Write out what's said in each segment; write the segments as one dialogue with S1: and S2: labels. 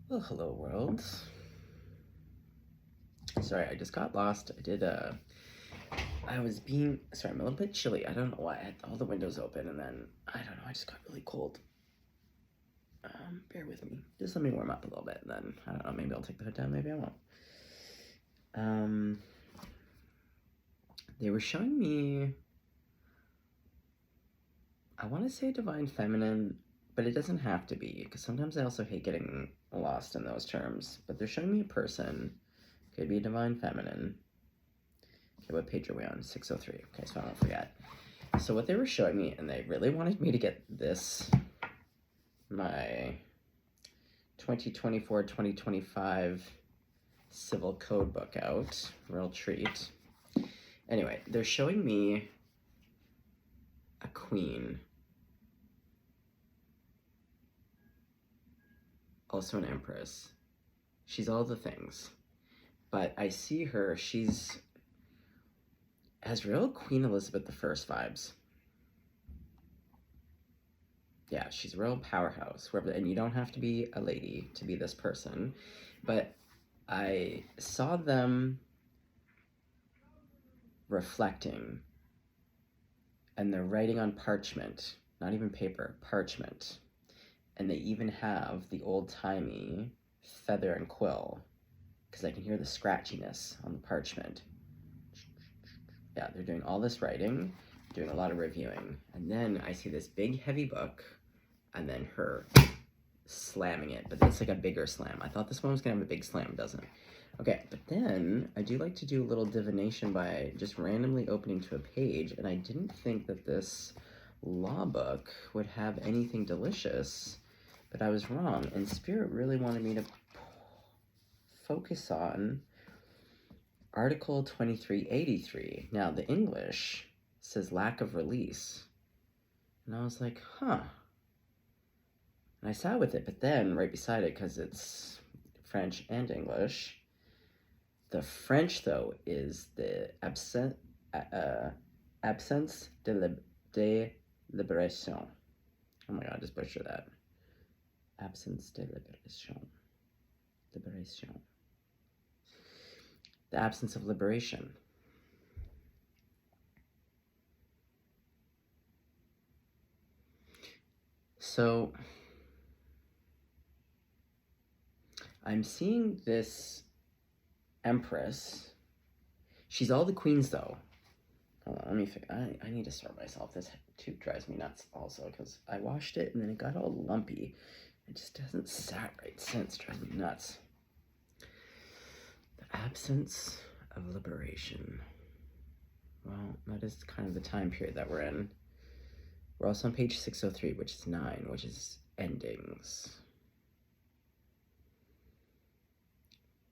S1: Well, hello world. Sorry, I just got lost. I was being, sorry, I'm a little bit chilly. I don't know why. I had all the windows open and then, I don't know, I just got really cold. Bear with me. Just let me warm up a little bit and then, I don't know, maybe I'll take the hood down, maybe I won't. They were showing me, I want to say divine feminine, but it doesn't have to be, because sometimes I also hate getting lost in those terms. But they're showing me a person, could be a divine feminine. Okay, what page are we on? 603. Okay, so I don't forget. So what they were showing me, and they really wanted me to get this, my 2024-2025 Civil Code book out. Real treat. Anyway, they're showing me a queen. Also an empress. She's all the things. But I see her, has real Queen Elizabeth I vibes. Yeah, she's a real powerhouse. And you don't have to be a lady to be this person. But I saw them reflecting, and they're writing on parchment, not even paper, parchment. And they even have the old-timey feather and quill, because I can hear the scratchiness on the parchment. Yeah, they're doing all this writing, doing a lot of reviewing. And then I see this big, heavy book, and then her slamming it, but it's like a bigger slam. I thought this one was gonna have a big slam, doesn't it? Okay, but then I do like to do a little divination by just randomly opening to a page, and I didn't think that this law book would have anything delicious, but I was wrong, and Spirit really wanted me to focus on Article 2383. Now, the English says lack of release, and I was like, huh. And I sat with it, but then right beside it, because it's French and English, the French, though, is the absence de liberation. Oh my god, I just butchered that. Absence de liberation. Liberation. The absence of liberation. So, I'm seeing this Empress. She's all the queens, though. Hold on, let me I need to start myself. This tube drives me nuts also, because I washed it and then it got all lumpy. It just hasn't sat right since. It drives me nuts. The absence of liberation. Well, that is kind of the time period that we're in. We're also on page 603, which is 9, which is endings.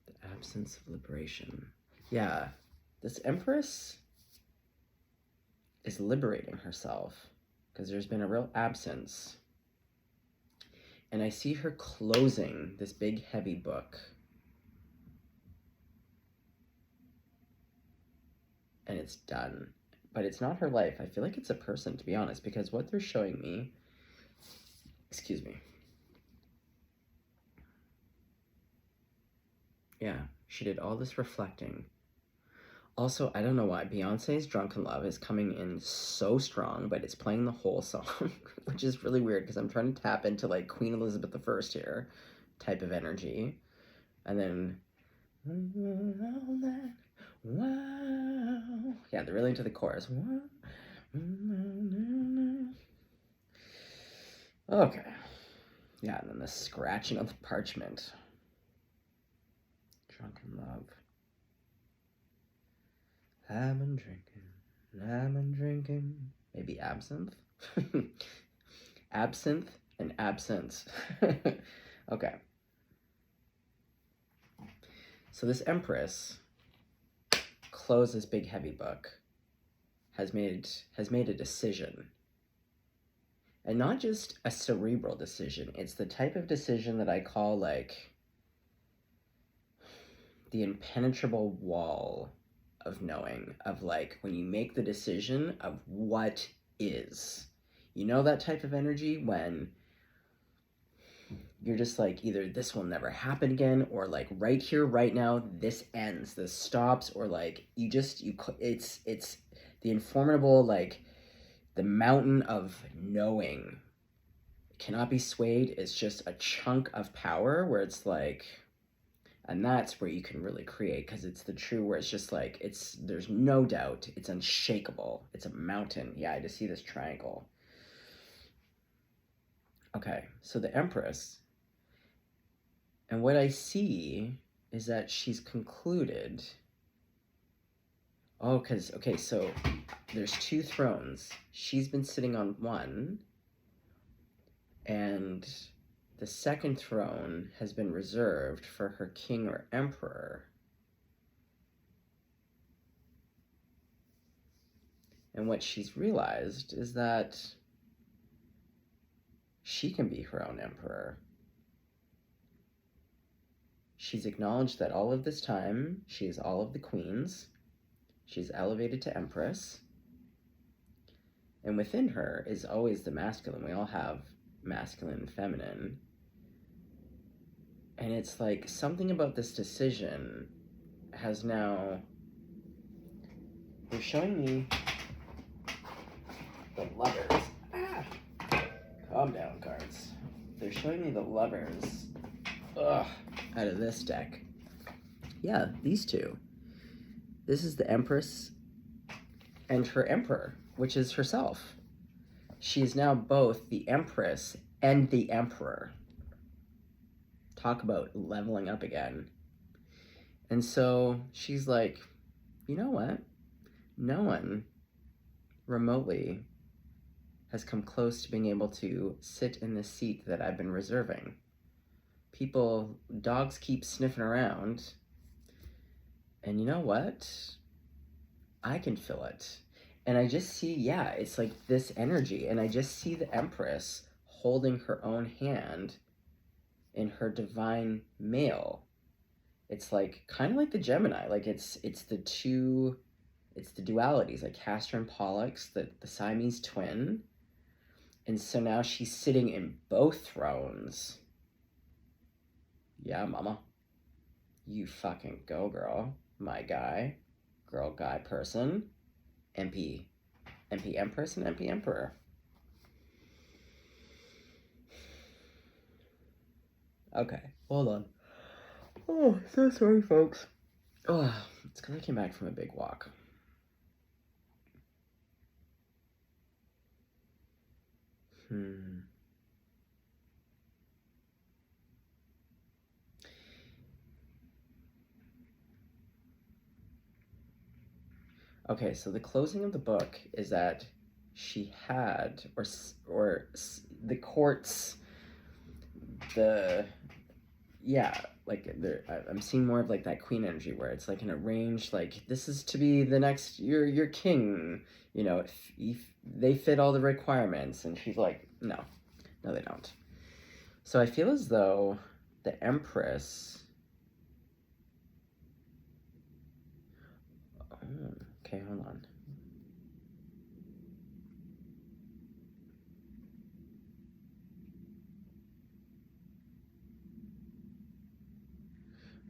S1: The absence of liberation. Yeah, this Empress is liberating herself because there's been a real absence. And I see her closing this big, heavy book. And it's done. But it's not her life. I feel like it's a person, to be honest, because what they're showing me, excuse me. Yeah, she did all this reflecting. Also, I don't know why, Beyonce's Drunken Love is coming in so strong, but it's playing the whole song, which is really weird because I'm trying to tap into like Queen Elizabeth I here type of energy. And then, wow. Yeah, they're really into the chorus. Okay. Yeah, and then the scratching on the parchment. Drunken Love. I've been drinking. Maybe absinthe? Absinthe and absence. Okay. So this Empress closed this big heavy book, has made a decision. And not just a cerebral decision. It's the type of decision that I call like the impenetrable wall of knowing, of like when you make the decision of what is. You know that type of energy when you're just like, either this will never happen again, or like right here, right now, this ends, this stops, or like it's the informable, like the mountain of knowing cannot be swayed. It's just a chunk of power where it's like, and that's where you can really create, because it's the true, where it's just like, there's no doubt, it's unshakable, it's a mountain. Yeah, I just see this triangle. Okay, so the Empress, and what I see is that she's concluded. Oh, because, okay, so there's 2 thrones. She's been sitting on one, and the second throne has been reserved for her king or emperor. And what she's realized is that she can be her own emperor. She's acknowledged that all of this time, she is all of the queens. She's elevated to empress. And within her is always the masculine. We all have masculine and feminine. And it's like something about this decision has now... They're showing me the lovers. Calm down, cards. They're showing me the lovers. Ugh, out of this deck. Yeah, these 2. This is the Empress and her Emperor, which is herself. She is now both the Empress and the Emperor. Talk about leveling up again. And so she's like, you know what? No one remotely has come close to being able to sit in the seat that I've been reserving. Dogs keep sniffing around, and you know what? I can feel it. And I just see, yeah, it's like this energy, and I just see the Empress holding her own hand in her divine male. It's like, kind of like the Gemini, like it's the dualities, like Castor and Pollux, the Siamese twin. And so now she's sitting in both thrones. Yeah, mama. You fucking go, girl. My guy. Girl, guy, person. MP Empress and MP Emperor. Okay, hold on. Oh, so sorry, folks. Oh, it's because I came back from a big walk. Okay, so the closing of the book is that she had, or the courts, like I'm seeing more of like that queen energy where it's like an arranged, like, this is to be the next, your king, you know, if they fit all the requirements. And she's like, no, they don't. So I feel as though the Empress... Oh, okay, hold on.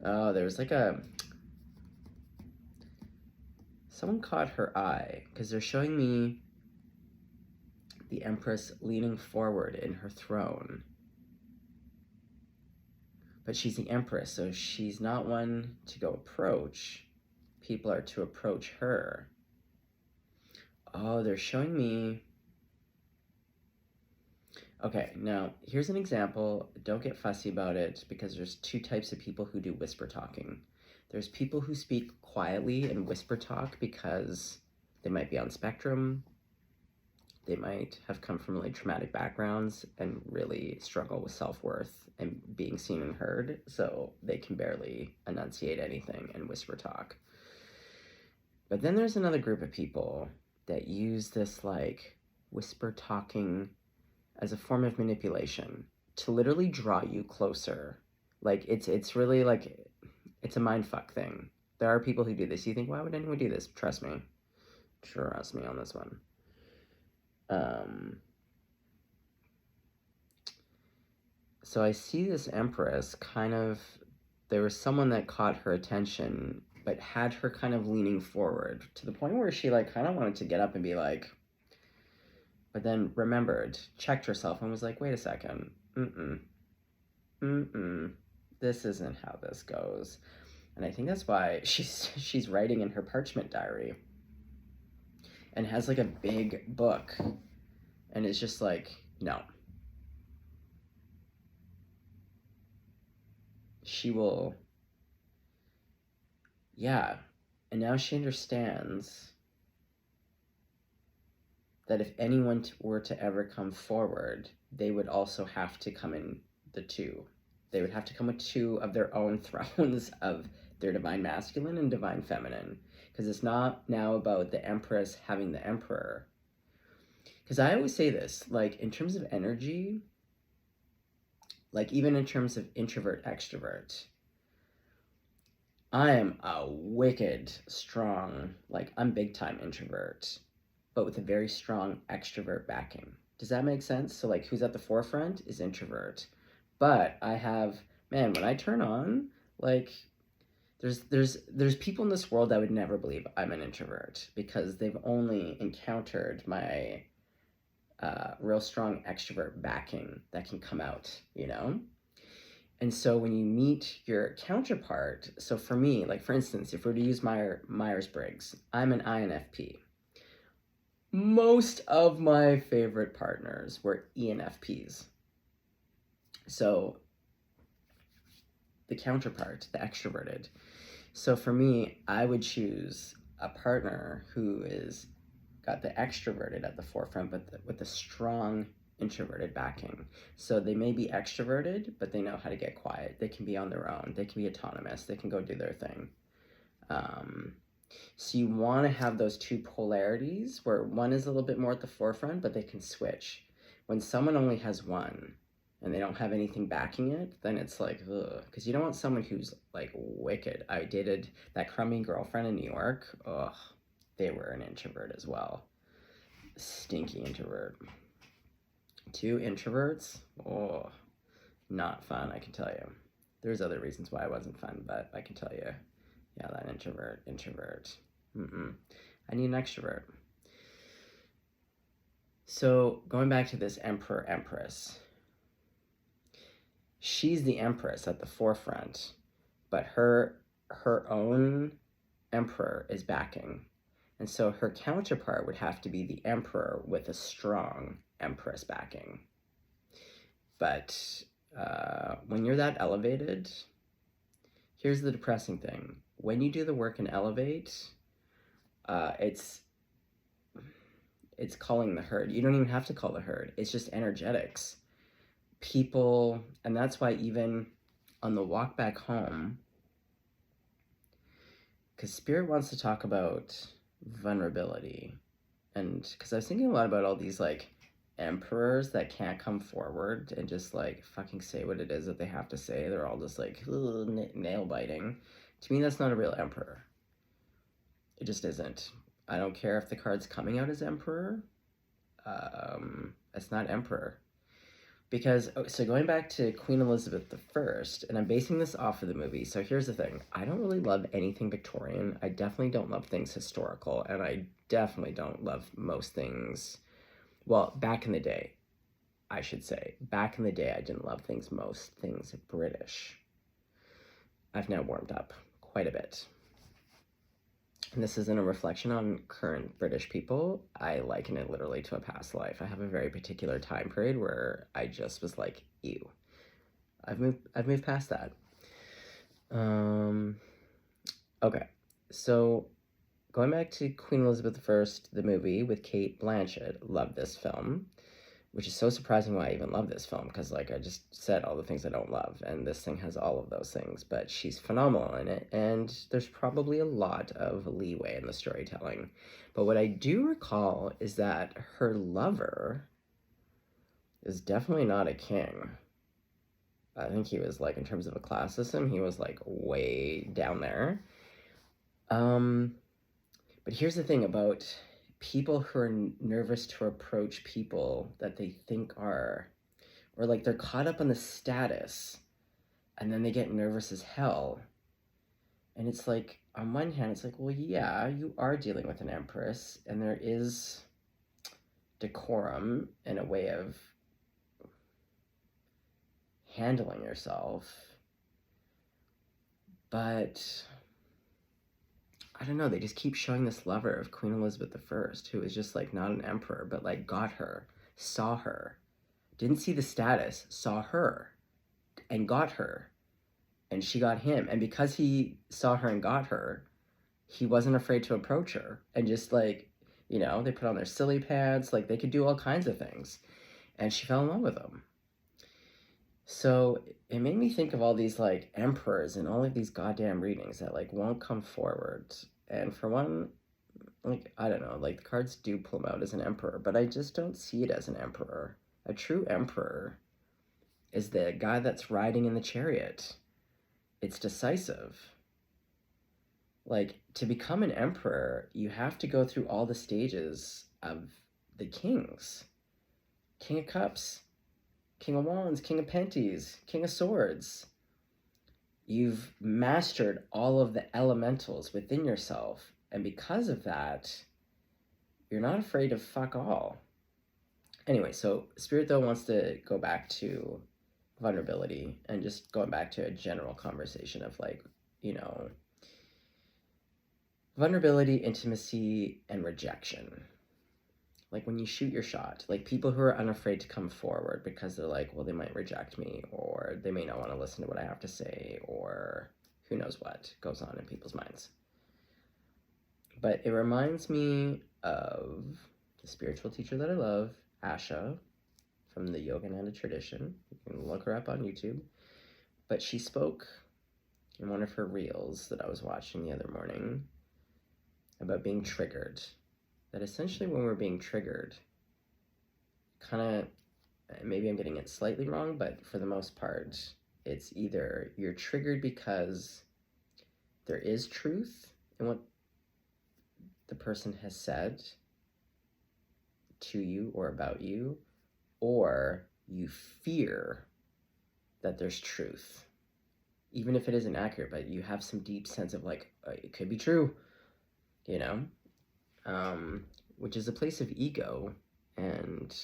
S1: Oh, there's like someone caught her eye, because they're showing me the Empress leaning forward in her throne. But she's the Empress, so she's not one to go approach. People are to approach her. Oh, they're showing me... Okay, now, here's an example. Don't get fussy about it, because there's 2 types of people who do whisper talking. There's people who speak quietly and whisper talk because they might be on spectrum. They might have come from really traumatic backgrounds and really struggle with self-worth and being seen and heard, so they can barely enunciate anything and whisper talk. But then there's another group of people that use this, like, whisper talking as a form of manipulation to literally draw you closer. Like, it's really like, it's a mindfuck thing. There are people who do this. You think, why would anyone do this? Trust me. Trust me on this one. so I see this Empress kind of, there was someone that caught her attention, but had her kind of leaning forward to the point where she like kind of wanted to get up and be like, but then remembered, checked herself and was like, wait a second, this isn't how this goes. And I think that's why she's writing in her parchment diary and has like a big book and it's just like, no. She will, yeah. And now she understands that if anyone were to ever come forward, they would also have to come in the two. They would have to come with two of their own thrones of their divine masculine and divine feminine. Because it's not now about the Empress having the Emperor. Because I always say this, like in terms of energy, like even in terms of introvert, extrovert, I am a wicked, strong, like I'm big time introvert, but with a very strong extrovert backing. Does that make sense? So like who's at the forefront is introvert. But I have, man, when I turn on, like there's people in this world that would never believe I'm an introvert because they've only encountered my real strong extrovert backing that can come out, you know? And so when you meet your counterpart, so for me, like for instance, if we're to use Myers-Briggs, I'm an INFP. Most of my favorite partners were ENFPs. So the counterpart, the extroverted. So for me, I would choose a partner who is got the extroverted at the forefront, but with a strong introverted backing. So they may be extroverted, but they know how to get quiet. They can be on their own. They can be autonomous. They can go do their thing. So you want to have those two polarities where one is a little bit more at the forefront, but they can switch. When someone only has one and they don't have anything backing it, then it's like, ugh. Because you don't want someone who's like wicked. I dated that crummy girlfriend in New York. Ugh, they were an introvert as well. Stinky introvert. Two introverts? Oh, not fun, I can tell you. There's other reasons why it wasn't fun, but I can tell you, yeah, that introvert. I need an extrovert. So going back to this Emperor Empress, she's the Empress at the forefront, but her own Emperor is backing. And so her counterpart would have to be the Emperor with a strong Empress backing. But when you're that elevated, here's the depressing thing. When you do the work and elevate, it's calling the herd. You don't even have to call the herd. It's just energetics. People, and that's why even on the walk back home, because Spirit wants to talk about vulnerability. And because I was thinking a lot about all these like emperors that can't come forward and just like fucking say what it is that they have to say. They're all just like nail biting. To me, that's not a real emperor. It just isn't. I don't care if the card's coming out as emperor. It's not emperor. Because, so going back to Queen Elizabeth I, and I'm basing this off of the movie, so here's the thing. I don't really love anything Victorian. I definitely don't love things historical, and I definitely don't love most things, well, back in the day, I should say. Back in the day, I didn't love most things British. I've now warmed up quite a bit. And this isn't a reflection on current British people. I liken it literally to a past life. I have a very particular time period where I just was like, ew. I've moved past that. Okay, so going back to Queen Elizabeth I, the movie with Cate Blanchett, love this film, which is so surprising why I even love this film, because like I just said all the things I don't love, and this thing has all of those things, but she's phenomenal in it, and there's probably a lot of leeway in the storytelling. But what I do recall is that her lover is definitely not a king. I think he was like, in terms of a class system, he was like way down there. But here's the thing about people who are nervous to approach people that they think are Or like they're caught up on the status and then they get nervous as hell. And it's like, on one hand, it's like, well, yeah, you are dealing with an empress, and there is decorum and a way of handling yourself. But I don't know, they just keep showing this lover of Queen Elizabeth I, who is just like not an emperor, but like got her, saw her, didn't see the status, saw her, and got her. And she got him. And because he saw her and got her, he wasn't afraid to approach her. And just like, you know, they put on their silly pants, like they could do all kinds of things. And she fell in love with him. So it made me think of all these like emperors and all of these goddamn readings that like won't come forward. And for one, like, I don't know, like the cards do pull him out as an emperor, but I just don't see it as an emperor. A true emperor is the guy that's riding in the chariot. It's decisive. Like, to become an emperor, you have to go through all the stages of the kings. King of Cups, King of Wands, King of Penties, King of Swords. You've mastered all of the elementals within yourself, and because of that, you're not afraid of fuck all. Anyway, so Spirit though wants to go back to vulnerability and just going back to a general conversation of like, you know, vulnerability, intimacy, and rejection. Like when you shoot your shot, like people who are unafraid to come forward because they're like, well, they might reject me, or they may not want to listen to what I have to say, or who knows what goes on in people's minds. But it reminds me of the spiritual teacher that I love, Asha, from the Yogananda tradition. You can look her up on YouTube. But she spoke in one of her reels that I was watching the other morning about being triggered. That essentially when we're being triggered, kind of, maybe I'm getting it slightly wrong, but for the most part, it's either you're triggered because there is truth in what the person has said to you or about you, or you fear that there's truth. Even if it isn't accurate, but you have some deep sense of like, it could be true, you know? Which is a place of ego and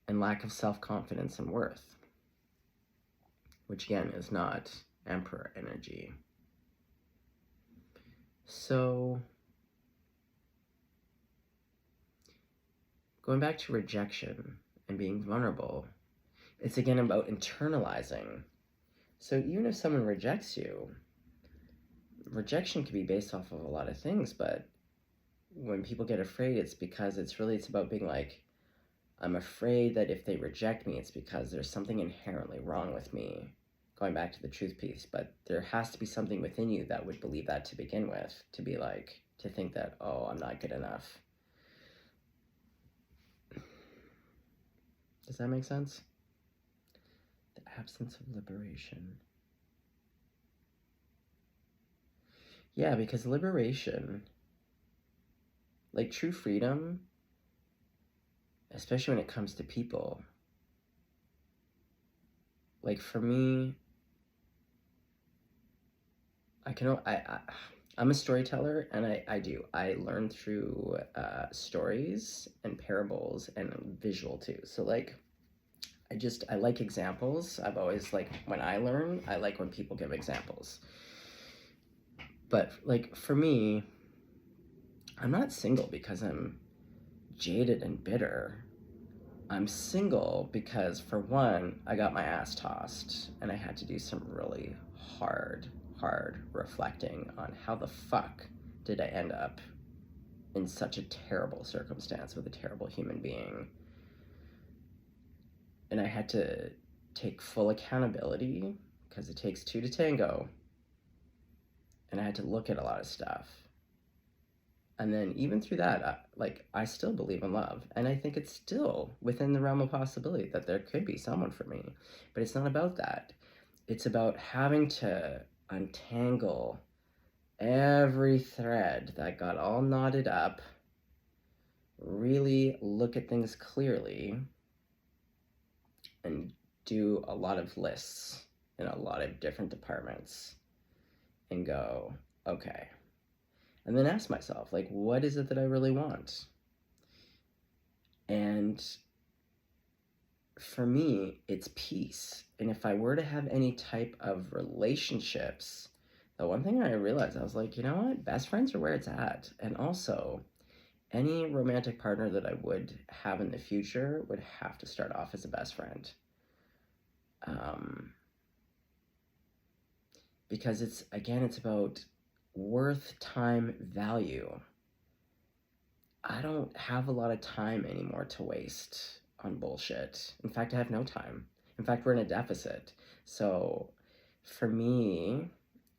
S1: lack of self-confidence and worth, which again is not emperor energy. So going back to rejection and being vulnerable, it's again about internalizing. So even if someone rejects you, rejection can be based off of a lot of things, but when people get afraid, it's because it's about being like, I'm afraid that if they reject me, it's because there's something inherently wrong with me. Going back to the truth piece, but there has to be something within you that would believe that to begin with, to be like, to think that, oh, I'm not good enough. Does that make sense? The absence of liberation. Yeah, because liberation, like true freedom, especially when it comes to people, like for me, I'm a storyteller, and I learn through stories and parables and visual too. So like, I like examples. I've always like, when I learn, I like when people give examples. But like for me, I'm not single because I'm jaded and bitter. I'm single because, for one, I got my ass tossed and I had to do some really hard reflecting on how the fuck did I end up in such a terrible circumstance with a terrible human being. And I had to take full accountability because it takes two to tango. And I had to look at a lot of stuff. And then even through that, I still believe in love. And I think it's still within the realm of possibility that there could be someone for me. But it's not about that. It's about having to untangle every thread that got all knotted up, really look at things clearly, and do a lot of lists in a lot of different departments and go, okay. And then ask myself, like, what is it that I really want? And for me, it's peace. And if I were to have any type of relationships, the one thing I realized, I was like, you know what? Best friends are where it's at. And also, any romantic partner that I would have in the future would have to start off as a best friend. Because it's about worth, time, value. I don't have a lot of time anymore to waste on bullshit. In fact, I have no time. In fact, we're in a deficit. So for me,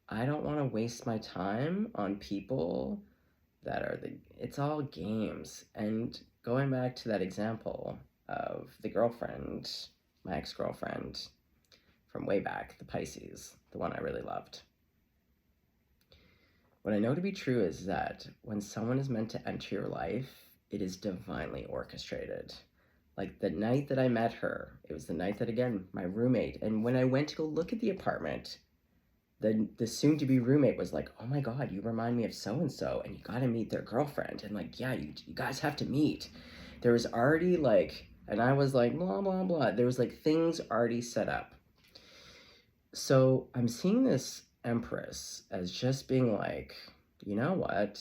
S1: I don't want to waste my time on people that are it's all games. And going back to that example of the girlfriend, my ex-girlfriend from way back, the Pisces, the one I really loved. What I know to be true is that when someone is meant to enter your life, it is divinely orchestrated. Like the night that I met her, it was the night that, again, my roommate, and when I went to go look at the apartment, the soon-to-be roommate was like, oh my God, you remind me of so-and-so, and you gotta meet their girlfriend. And like, yeah, you guys have to meet. There was already like, and I was like, blah, blah, blah. There was like things already set up. So I'm seeing this Empress as just being like, you know what?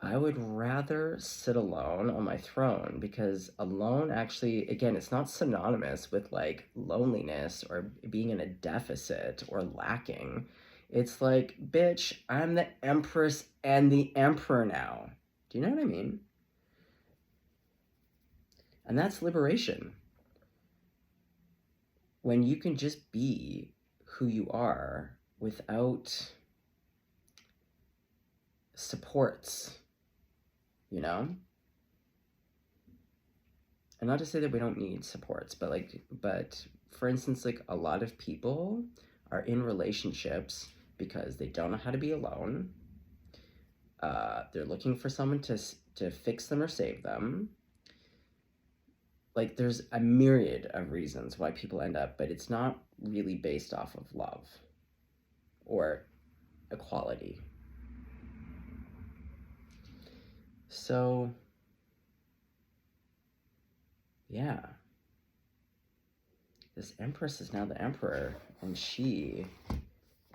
S1: I would rather sit alone on my throne, because alone actually, again, it's not synonymous with like loneliness or being in a deficit or lacking. It's like, bitch, I'm the Empress and the Emperor now. Do you know what I mean? And that's liberation. When you can just be who you are without supports, you know? And not to say that we don't need supports, but for instance, like a lot of people are in relationships because they don't know how to be alone. They're looking for someone to fix them or save them. Like there's a myriad of reasons why people end up, but it's not really based off of love or equality. So, yeah. This Empress is now the Emperor, and she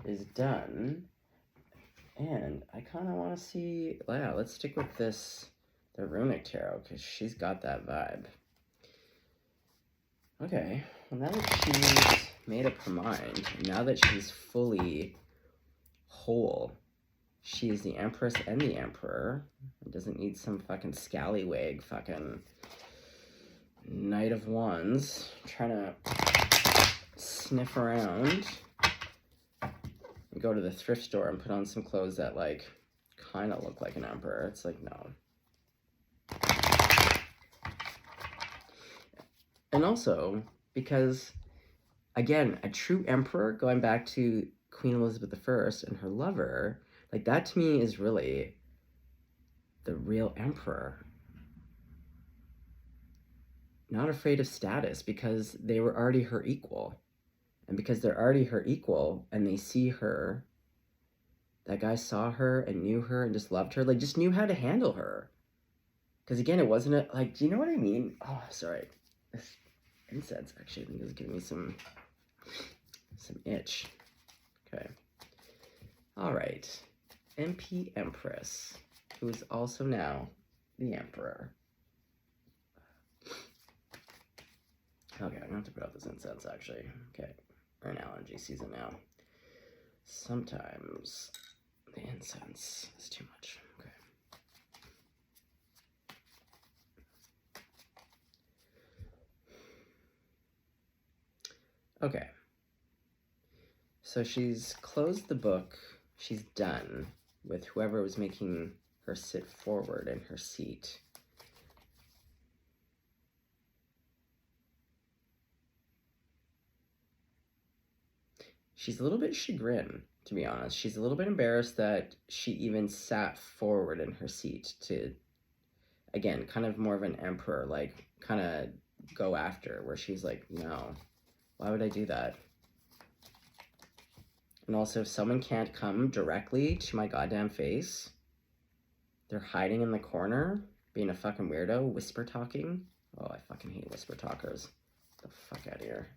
S1: is done. And I kind of want to see, yeah, let's stick with this, the Runic Tarot, because she's got that vibe. Okay, well now that she's made up her mind, now that she's fully whole, she is the Empress and the Emperor. It doesn't need some fucking scallywag fucking Knight of Wands trying to sniff around and go to the thrift store and put on some clothes that like kind of look like an emperor. It's like, no. And also because, again, a true emperor, going back to Queen Elizabeth I and her lover, like that to me is really the real emperor. Not afraid of status, because they were already her equal. And because they're already her equal and they see her, that guy saw her and knew her and just loved her, like just knew how to handle her. Because again, it wasn't like, do you know what I mean? Oh, sorry. This incense actually, I think is giving me some itch. Okay. All right. MP Empress, who is also now the Emperor. Okay, I'm gonna have to put out this incense actually. Okay, we're in allergy season now. Sometimes the incense is too much. Okay. Okay. So she's closed the book. She's done with whoever was making her sit forward in her seat. She's a little bit chagrined, to be honest. She's a little bit embarrassed that she even sat forward in her seat to, again, kind of more of an emperor, like kind of go after, where she's like, no, why would I do that? And also, if someone can't come directly to my goddamn face, they're hiding in the corner, being a fucking weirdo, whisper talking. Oh, I fucking hate whisper talkers. Get the fuck out of here.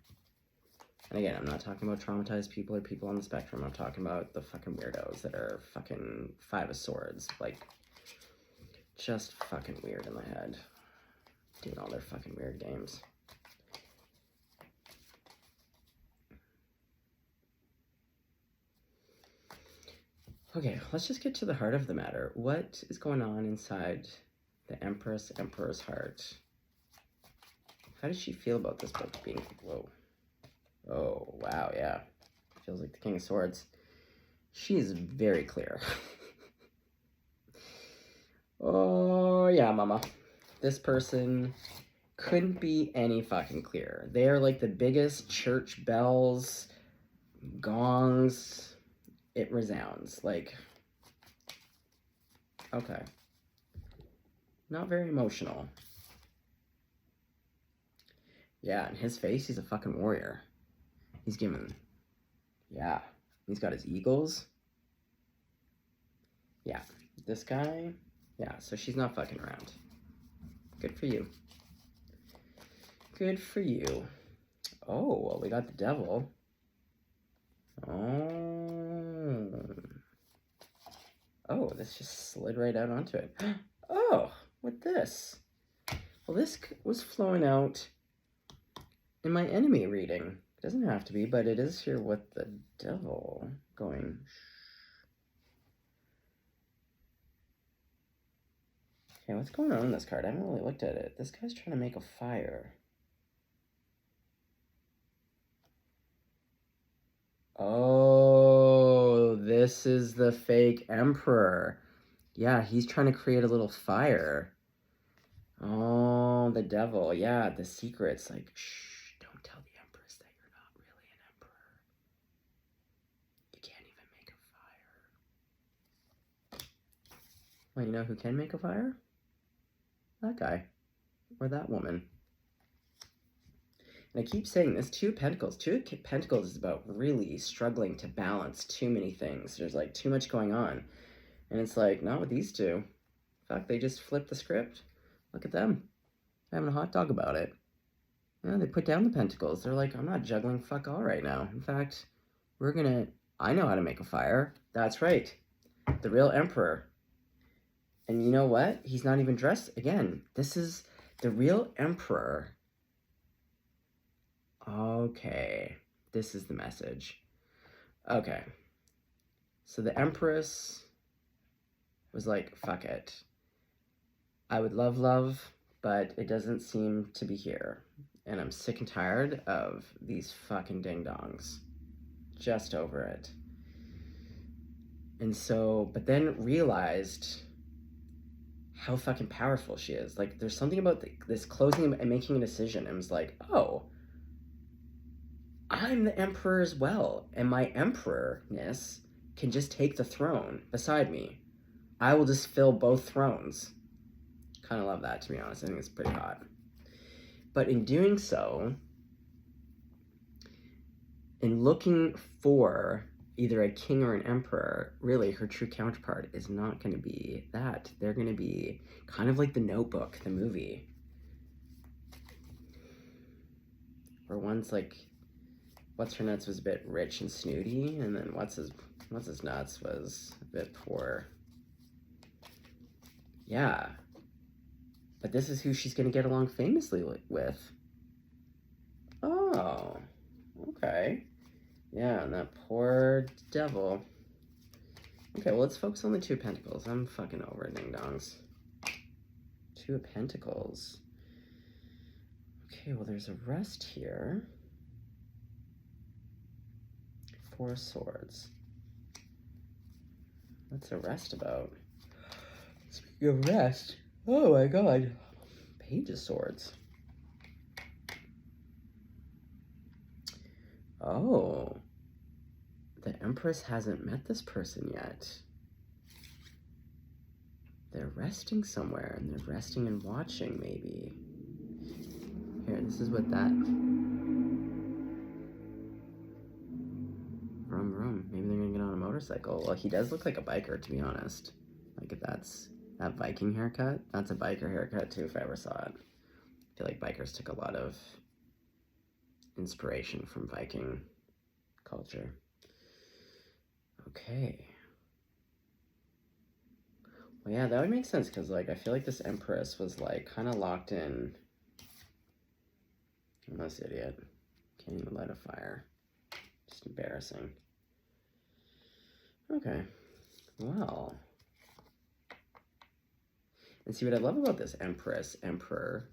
S1: And again, I'm not talking about traumatized people or people on the spectrum. I'm talking about the fucking weirdos that are fucking Five of Swords. Like, just fucking weird in the head. Doing all their fucking weird games. Okay, let's just get to the heart of the matter. What is going on inside the Empress Emperor's heart? How does she feel about this book being... Whoa. Oh, wow, yeah. Feels like the King of Swords. She is very clear. Oh, yeah, mama. This person couldn't be any fucking clearer. They are like the biggest church bells, gongs. It resounds. Like, okay. Not very emotional. Yeah, in his face, he's a fucking warrior. He's giving... Yeah. He's got his eagles. Yeah. This guy... Yeah, so she's not fucking around. Good for you. Good for you. Oh, well, we got the devil. Oh, this just slid right out onto it. Oh, what this? Well, this was flowing out in my enemy reading. It doesn't have to be, but it is here with the devil going. Okay, what's going on in this card? I haven't really looked at it. This guy's trying to make a fire. Oh, this is the fake emperor. Yeah, he's trying to create a little fire. Oh, the devil. Yeah, the secret's like, shh, don't tell the empress that you're not really an emperor. You can't even make a fire. Well, you know who can make a fire? That guy. Or that woman. And I keep saying this, Two of Pentacles. Two of Pentacles is about really struggling to balance too many things. There's like too much going on. And it's like, not with these two. In fact, they just flipped the script. Look at them. Having a hot dog about it. Yeah, they put down the pentacles. They're like, I'm not juggling fuck all right now. In fact, I know how to make a fire. That's right. The real emperor. And you know what? He's not even dressed. Again, this is the real emperor. Okay. This is the message. Okay. So the empress was like, fuck it. I would love, but it doesn't seem to be here. And I'm sick and tired of these fucking ding-dongs. Just over it. And so, but then realized how fucking powerful she is. Like, there's something about this closing and making a decision. And was like, oh, I'm the emperor as well. And my emperorness can just take the throne beside me. I will just fill both thrones. Kind of love that, to be honest. I think it's pretty hot. But in doing so, in looking for either a king or an emperor, really her true counterpart is not going to be that. They're going to be kind of like The Notebook, the movie. Where one's like, what's her nuts was a bit rich and snooty, and then what's his nuts was a bit poor. Yeah. But this is who she's going to get along famously with. Oh, okay. Yeah, and that poor devil. Okay, well, let's focus on the Two of Pentacles. I'm fucking over it, ding-dongs. Two of Pentacles. Okay, well, there's a rest here. Four of Swords. What's a rest about? Speaking of rest, oh my god. Page of Swords. Oh. The Empress hasn't met this person yet. They're resting somewhere, and they're resting and watching, maybe. Here, this is what that... Vroom, vroom. Maybe they're gonna get on a motorcycle. Well, he does look like a biker, to be honest. Like, if that's that Viking haircut, that's a biker haircut, too, if I ever saw it. I feel like bikers took a lot of inspiration from Viking culture. Okay. Well, yeah, that would make sense, because, like, I feel like this Empress was, like, kind of locked in. Oh, this idiot. Can't even light a fire. Just embarrassing. Okay. Well. And see, what I love about this Empress, Emperor,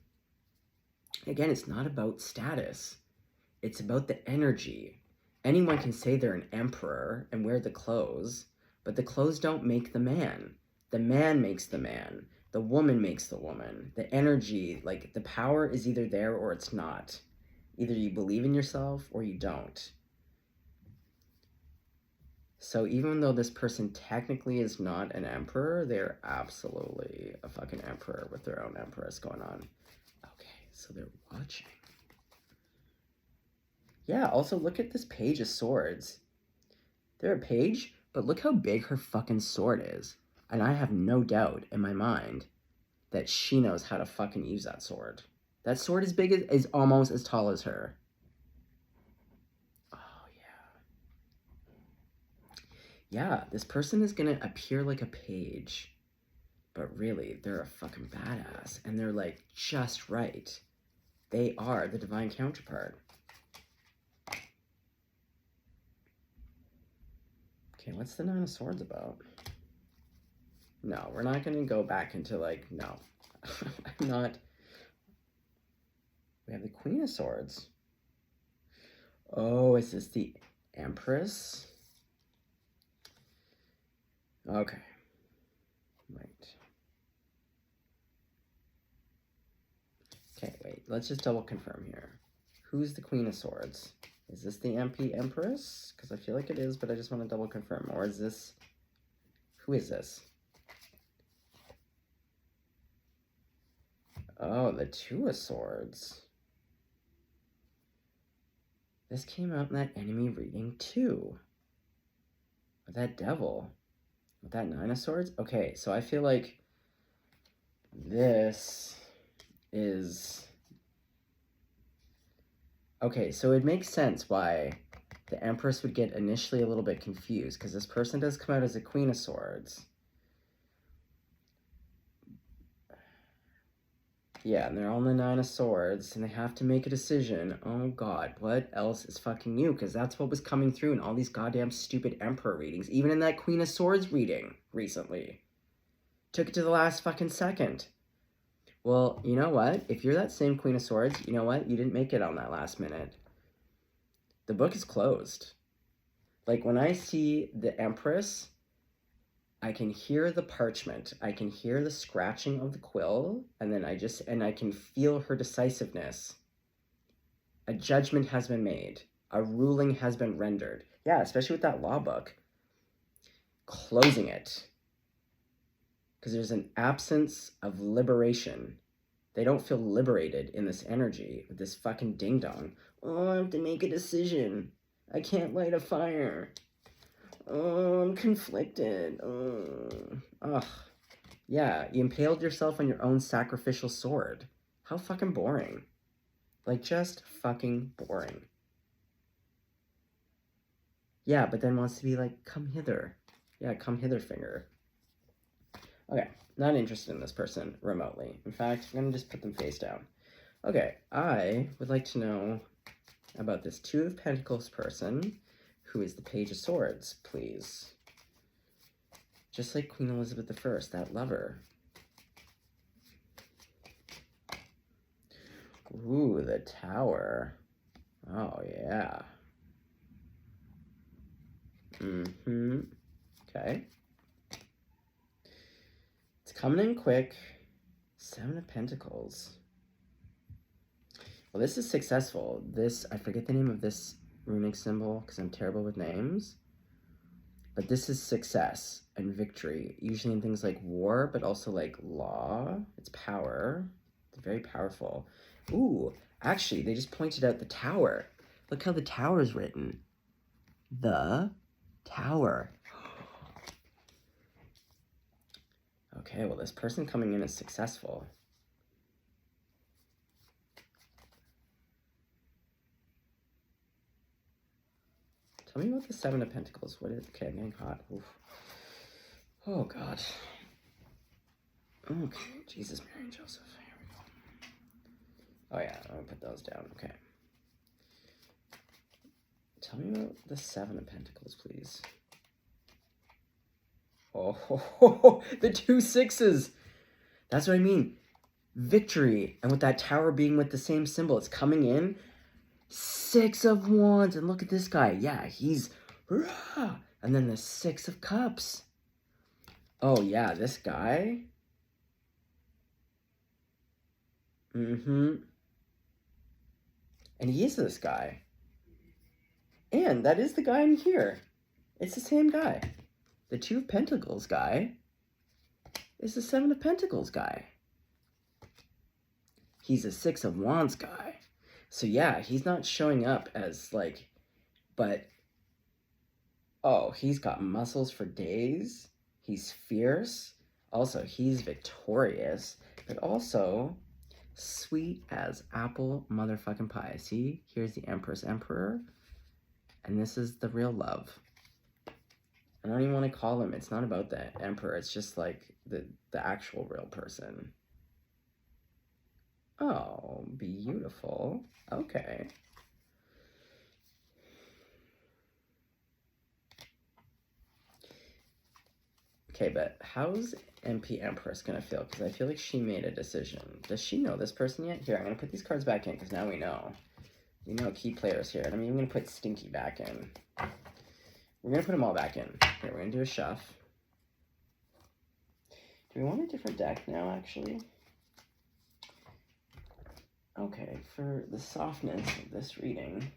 S1: again, it's not about status. It's about the energy. Anyone can say they're an emperor and wear the clothes, but the clothes don't make the man. The man makes the man. The woman makes the woman. The energy, like, the power is either there or it's not. Either you believe in yourself or you don't. So even though this person technically is not an emperor, they're absolutely a fucking emperor with their own empress going on. Okay, so they're watching. Yeah, also look at this Page of Swords. They're a page, but look how big her fucking sword is. And I have no doubt in my mind that she knows how to fucking use that sword. That sword is almost as tall as her. Oh, yeah. Yeah, this person is gonna appear like a page, but really, they're a fucking badass. And they're, like, just right. They are the divine counterpart. Okay, what's the Nine of Swords about? No, we're not gonna go back into, like, no. I'm not. We have the Queen of Swords. Oh, is this the Empress? Okay. Right. Okay, wait. Let's just double confirm here. Who's the Queen of Swords? Is this the MP Empress? Because I feel like it is, but I just want to double confirm. Or is this... Who is this? Oh, the Two of Swords. This came out in that enemy reading too. With that devil. With that Nine of Swords? Okay, so I feel like this is... Okay, so it makes sense why the Empress would get initially a little bit confused, because this person does come out as a Queen of Swords. Yeah, and they're on the Nine of Swords, and they have to make a decision. Oh god, what else is fucking new? Because that's what was coming through in all these goddamn stupid Emperor readings. Even in that Queen of Swords reading recently. Took it to the last fucking second. Well, you know what? If you're that same Queen of Swords, you know what? You didn't make it on that last minute. The book is closed. Like, when I see the Empress, I can hear the parchment. I can hear the scratching of the quill, and then I can feel her decisiveness. A judgment has been made. A ruling has been rendered. Yeah, especially with that law book. Closing it. Because there's an absence of liberation. They don't feel liberated in this energy with this fucking ding-dong. Oh, I have to make a decision. I can't light a fire. Oh, I'm conflicted. Ugh. Yeah, you impaled yourself on your own sacrificial sword. How fucking boring. Like, just fucking boring. Yeah, but then wants to be like, come hither. Yeah, come hither finger. Okay, not interested in this person remotely. In fact, I'm going to just put them face down. Okay, I would like to know about this Two of Pentacles person who is the Page of Swords, please. Just like Queen Elizabeth I, that lover. Ooh, the Tower. Oh, yeah. Mm-hmm. Okay. It's coming in quick. Seven of Pentacles. Well, this is successful. This, I forget the name of this runic symbol because I'm terrible with names. But this is success and victory. Usually in things like war, but also like law. It's power. It's very powerful. Ooh, actually, they just pointed out the tower. Look how the tower is written. The tower. Okay, well, this person coming in is successful. Tell me about the Seven of Pentacles. What is... Okay, I'm getting hot. Oof. Oh, God. Okay, Jesus, Mary, and Joseph. Here we go. Oh, yeah, I'm going to put those down. Okay. Tell me about the Seven of Pentacles, please. Oh, the 2 6s. That's what I mean. Victory. And with that tower being with the same symbol, it's coming in. 6 of Wands. And look at this guy. Yeah, he's... And then the 6 of Cups. Oh, yeah, this guy. And he is this guy. And that is the guy in here. It's the same guy. The 2 of Pentacles guy is the 7 of Pentacles guy. He's a 6 of Wands guy. So yeah, he's not showing up as like, but, oh, he's got muscles for days. He's fierce. Also, he's victorious, but also sweet as apple motherfucking pie. See, here's the Empress Emperor, and this is the real love. I don't even want to call him. It's not about the Emperor. It's just like the actual real person. Oh, beautiful. Okay. Okay, but how's MP Empress gonna feel? Because I feel like she made a decision. Does she know this person yet? Here, I'm gonna put these cards back in because now we know. We know key players here. And I'm even gonna put Stinky back in. We're gonna put them all back in. Here, we're gonna do a shuff. Do we want a different deck now, actually? Okay, for the softness of this reading.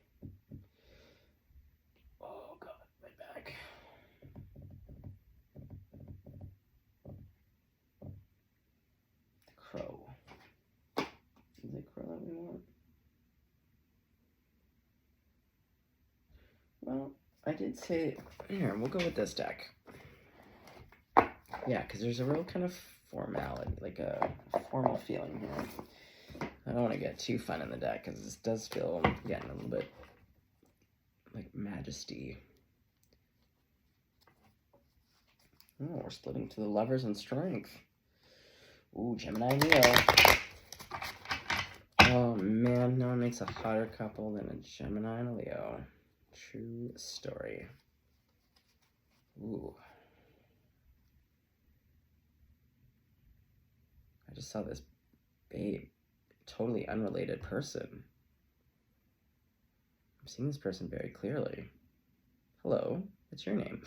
S1: Oh god, my back. The crow. Is it crow that we want? Well, I did say, here, we'll go with this deck. Yeah, because there's a real kind of formality, like a formal feeling here. I don't want to get too fun in the deck, because this does feel, again, a little bit like majesty. Oh, we're splitting to the lovers and strength. Ooh, Gemini Leo. Oh man, no one makes a hotter couple than a Gemini and a Leo. True story. Ooh. I just saw this babe, totally unrelated person. I'm seeing this person very clearly. Hello, what's your name?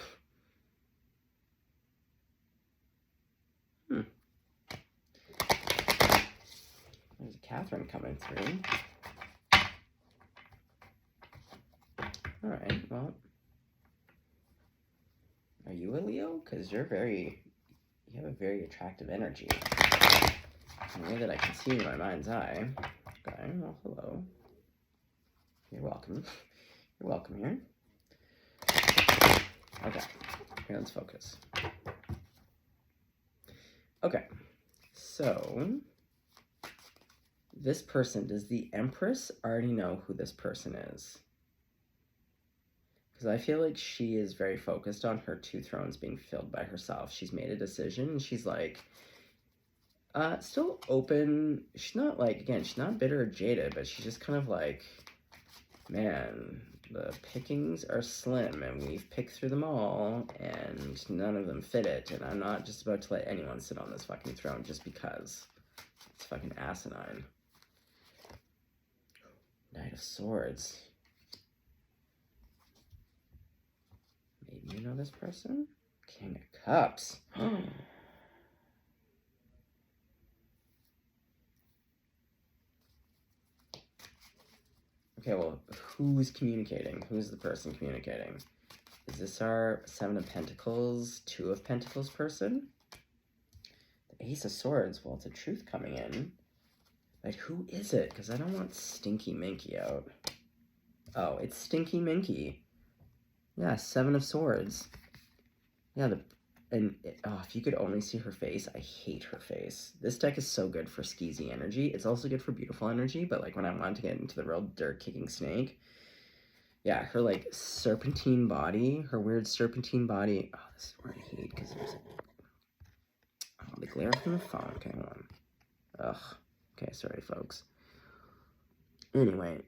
S1: There's a Catherine coming through. Alright, well. Are you a Leo? Because you have a very attractive energy. In a way that I can see in my mind's eye. Okay, well, hello. You're welcome. You're welcome here. Okay, here, let's focus. Okay, so this person, does the Empress already know who this person is? Because I feel like she is very focused on her 2 thrones being filled by herself. She's made a decision, and she's like, still open. She's not like, again, she's not bitter or jaded, but she's just kind of like, man, the pickings are slim, and we've picked through them all, and none of them fit it, and I'm not just about to let anyone sit on this fucking throne just because. It's fucking asinine. Knight of Swords. Maybe you know this person? King of Cups. Okay, well, who's communicating? Who's the person communicating? Is this our 7 of Pentacles, 2 of Pentacles person? The Ace of Swords, well, it's a truth coming in. Like, who is it? Because I don't want Stinky Minky out. Oh, it's Stinky Minky. Yeah, 7 of Swords. Yeah, if you could only see her face, I hate her face. This deck is so good for skeezy energy. It's also good for beautiful energy, but like when I want to get into the real dirt-kicking snake, yeah, her like serpentine body, her weird serpentine body. Oh, this is what I hate because there's the glare from the phone. Okay, hold on. Ugh. Okay, sorry, folks. Anyway,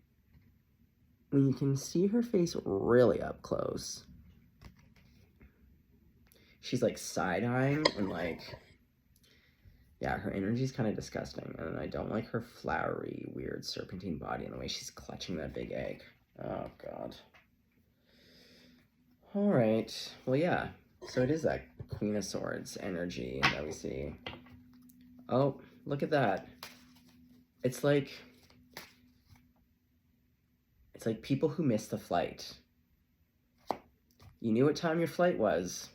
S1: when you can see her face really up close, she's like side-eyeing and like, yeah, her energy's kind of disgusting. And I don't like her flowery, weird serpentine body and the way she's clutching that big egg. Oh, God. All right. Well, yeah. So it is that Queen of Swords energy that we see. Oh, look at that. It's like people who missed the flight. You knew what time your flight was.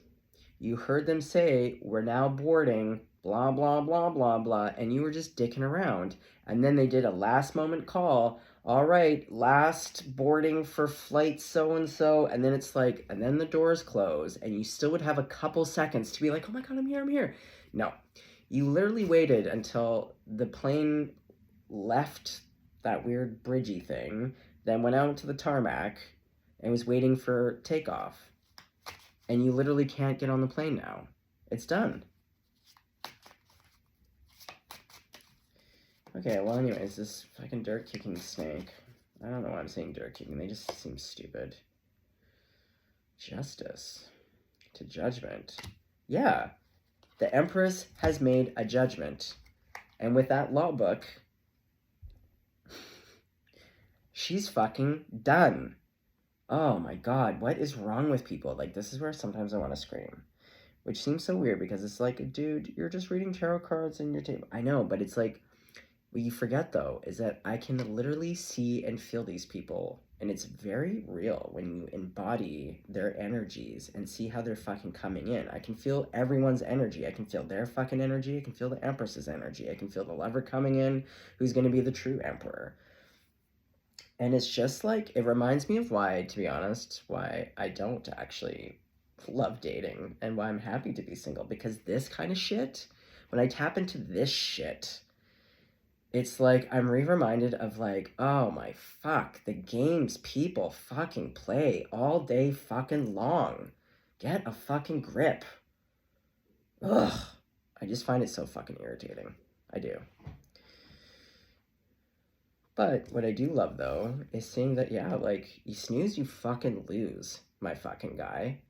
S1: You heard them say, we're now boarding, blah, blah, blah, blah, blah, and you were just dicking around. And then they did a last moment call. All right, last boarding for flight so-and-so. And then it's like, and then the doors close, and you still would have a couple seconds to be like, oh my God, I'm here, I'm here. No, you literally waited until the plane left that weird bridgey thing, then went out to the tarmac and was waiting for takeoff. And you literally can't get on the plane now. It's done. Okay, well anyways, this fucking dirt-kicking snake. I don't know why I'm saying dirt-kicking. They just seem stupid. Justice. To judgment. Yeah. The Empress has made a judgment. And with that law book, she's fucking done. Oh my God, what is wrong with people? Like, this is where sometimes I want to scream. Which seems so weird because it's like, dude, you're just reading tarot cards in your table. I know, but it's like, what you forget though is that I can literally see and feel these people. And it's very real when you embody their energies and see how they're fucking coming in. I can feel everyone's energy. I can feel their fucking energy. I can feel the Empress's energy. I can feel the lover coming in who's going to be the true Emperor. And it's just like, it reminds me of why, to be honest, why I don't actually love dating and why I'm happy to be single. Because this kind of shit, when I tap into this shit, it's like I'm reminded of like, oh my fuck, the games people fucking play all day fucking long. Get a fucking grip. Ugh. I just find it so fucking irritating. I do. But what I do love, though, is seeing that, yeah, like, you snooze, you fucking lose, my fucking guy.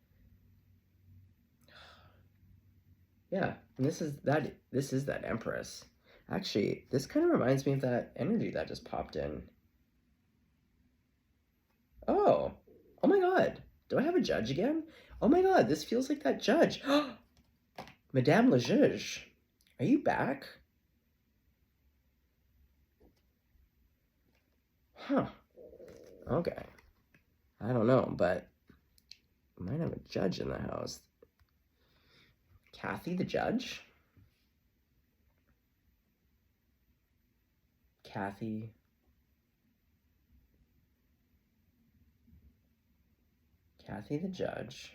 S1: Yeah, and this is that Empress. Actually, this kind of reminds me of that energy that just popped in. Oh my God. Do I have a judge again? Oh my God, this feels like that judge. Madame le Juge, are you back? Huh. Okay. I don't know, but we might have a judge in the house. Cathy the judge? Cathy. Cathy the judge.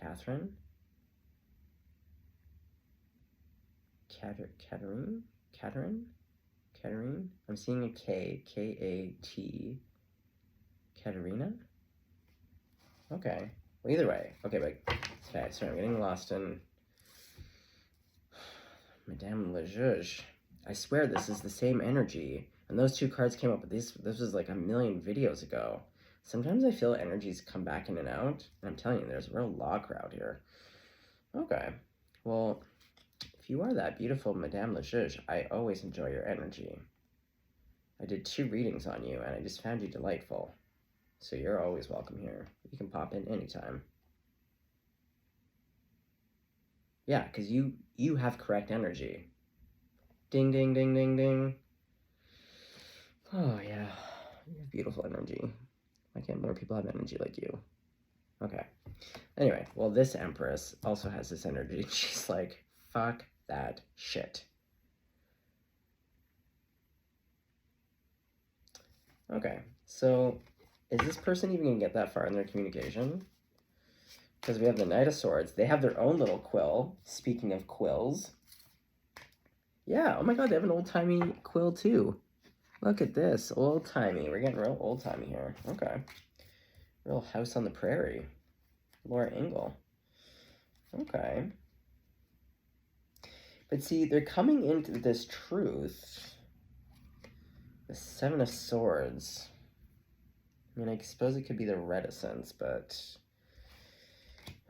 S1: Katrine. Katerine? Katerine? I'm seeing a K. K-A-T. Katerina? Okay. Well, either way. Okay, but... Okay, sorry, I'm getting lost in... Madame le Juge. I swear this is the same energy. And those two cards came up, but this was like a million videos ago. Sometimes I feel energies come back in and out. And I'm telling you, there's a real law crowd here. Okay. Well... If you are that beautiful Madame le Juge, I always enjoy your energy. I did 2 readings on you, and I just found you delightful. So you're always welcome here. You can pop in anytime. Yeah, because you have correct energy. Ding, ding, ding, ding, ding. Oh, yeah. You have beautiful energy. Why can't more people have energy like you? Okay. Anyway, well, this Empress also has this energy. She's like, fuck that shit. Okay, so is this person even going to get that far in their communication? Because we have the Knight of Swords. They have their own little quill. Speaking of quills. Yeah, oh my god, they have an old-timey quill too. Look at this, old-timey. We're getting real old-timey here. Okay. Real House on the Prairie. Laura Ingalls. Okay. But see, they're coming into this truth. The Seven of Swords. I mean, I suppose it could be the reticence, but...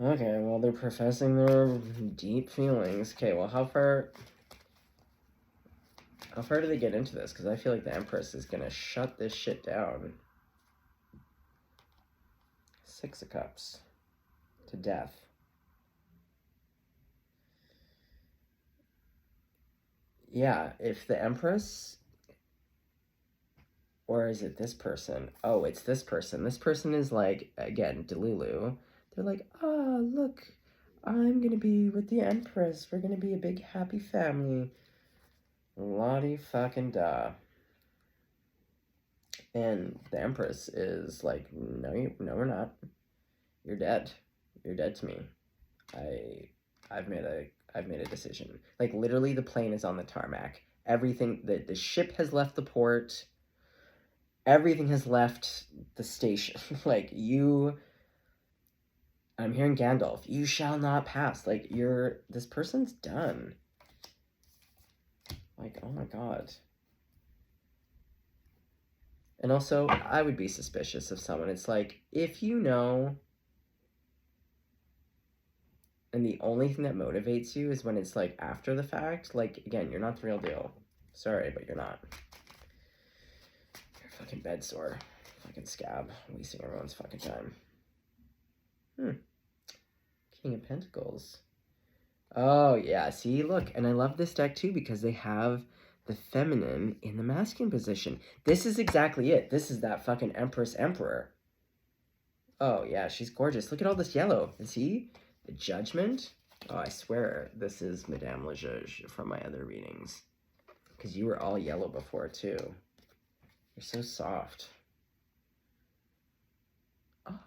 S1: Okay, well, they're professing their deep feelings. Okay, well, how far do they get into this? Because I feel like the Empress is going to shut this shit down. Six of Cups. To death. Yeah, if the Empress... Or is it this person? Oh, it's this person. This person is like, again, Delulu. They're like, look, I'm going to be with the Empress. We're going to be a big happy family. Lottie fucking da. And the Empress is like, no, we're not. You're dead. You're dead to me. I've made a decision. Like, literally, the plane is on the tarmac. Everything, the ship has left the port. Everything has left the station. Like, I'm hearing Gandalf, you shall not pass. Like, this person's done. Like, oh my god. And also, I would be suspicious of someone. It's like, if you know, and the only thing that motivates you is when it's, like, after the fact, like, again, you're not the real deal. Sorry, but you're not. You're a fucking bed sore. Fucking scab. Wasting everyone's fucking time. King of Pentacles. Oh, yeah. See, look. And I love this deck, too, because they have the feminine in the masculine position. This is exactly it. This is that fucking Empress Emperor. Oh, yeah. She's gorgeous. Look at all this yellow. And see? The Judgment. Oh, I swear this is Madame Lejeune from my other readings. Because you were all yellow before, too. You're so soft.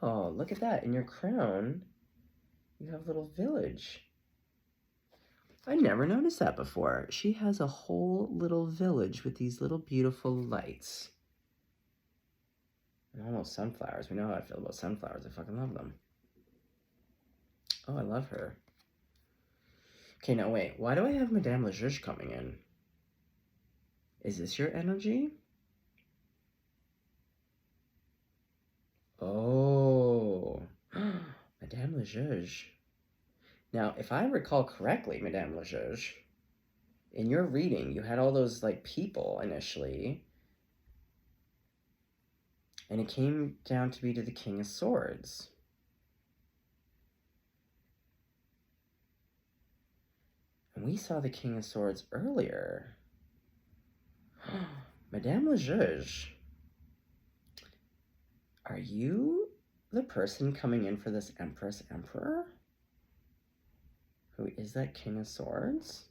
S1: Oh, look at that. In your crown, you have a little village. I never noticed that before. She has a whole little village with these little beautiful lights. And almost sunflowers. We know how I feel about sunflowers. I fucking love them. Oh, I love her. Okay, now wait. Why do I have Madame Lejeune coming in? Is this your energy? Oh. Madame Lejeune. Now, if I recall correctly, Madame Lejeune, in your reading, you had all those, like, people initially. And it came down to be to the King of Swords. And we saw the King of Swords earlier. Madame Lejeune, are you the person coming in for this Empress Emperor? Who is that King of Swords?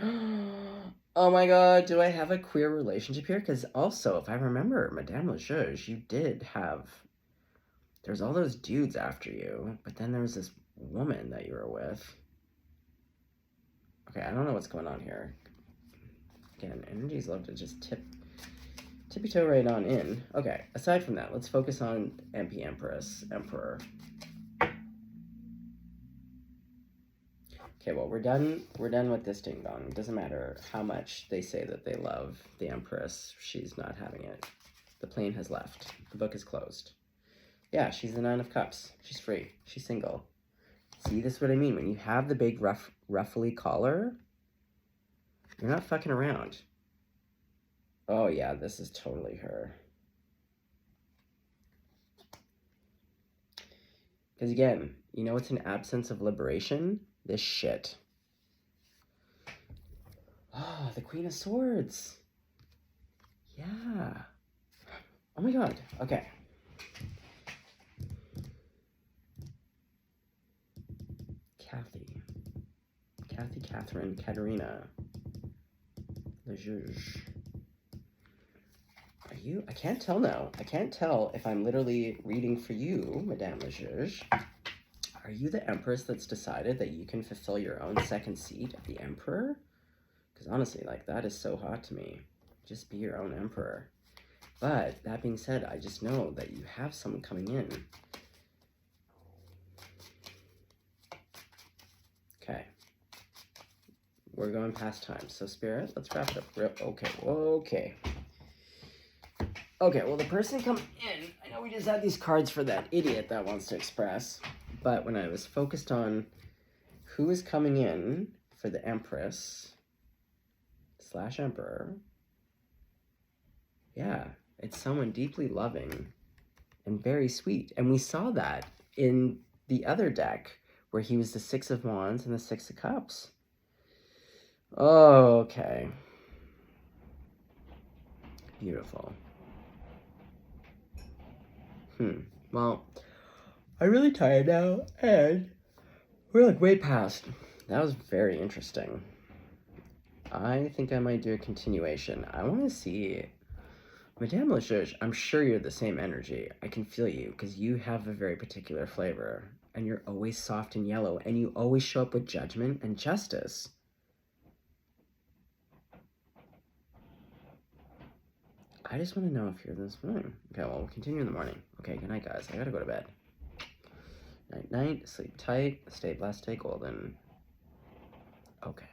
S1: Oh my god, do I have a queer relationship here? Because also, if I remember, Madame Lejeune, you did have... There's all those dudes after you, but then there was this woman that you were with. Okay, I don't know what's going on here. Again, energies love to just tippy toe right on in. Okay, aside from that, let's focus on MP Empress Emperor. Okay, well, we're done with this ding dong. It doesn't matter how much they say that they love the Empress. She's not having it. The plane has left. The book is closed. Yeah, she's the Nine of Cups. She's free. She's single. See, this is what I mean. When you have the big ruffly collar, you're not fucking around. Oh, yeah, this is totally her. Because, again, you know what's an absence of liberation? This shit. Oh, the Queen of Swords. Yeah. Oh, my God. Okay. Cathy, Katrine, Katerina. Are you? I can't tell now. I can't tell if I'm literally reading for you, Madame Lejeune. Are you the Empress that's decided that you can fulfill your own second seat of the Emperor? Because honestly, like, that is so hot to me. Just be your own Emperor. But that being said, I just know that you have someone coming in. Okay. We're going past time. So Spirit, let's wrap it up. Okay. Okay, well, the person coming in, I know we just had these cards for that idiot that wants to express, but when I was focused on who is coming in for the Empress / Emperor, yeah, it's someone deeply loving and very sweet. And we saw that in the other deck where he was the Six of Wands and the Six of Cups. Oh, okay. Beautiful. Well, I'm really tired now, and we're like way past. That was very interesting. I think I might do a continuation. I want to see Madame Lejeune. I'm sure you're the same energy. I can feel you because you have a very particular flavor, and you're always soft and yellow, and you always show up with judgment and justice. I just want to know if you're this morning. Okay, well, we'll continue in the morning. Okay, good night, guys. I gotta go to bed. Night, night. Sleep tight. Stay blessed. Stay golden. Okay.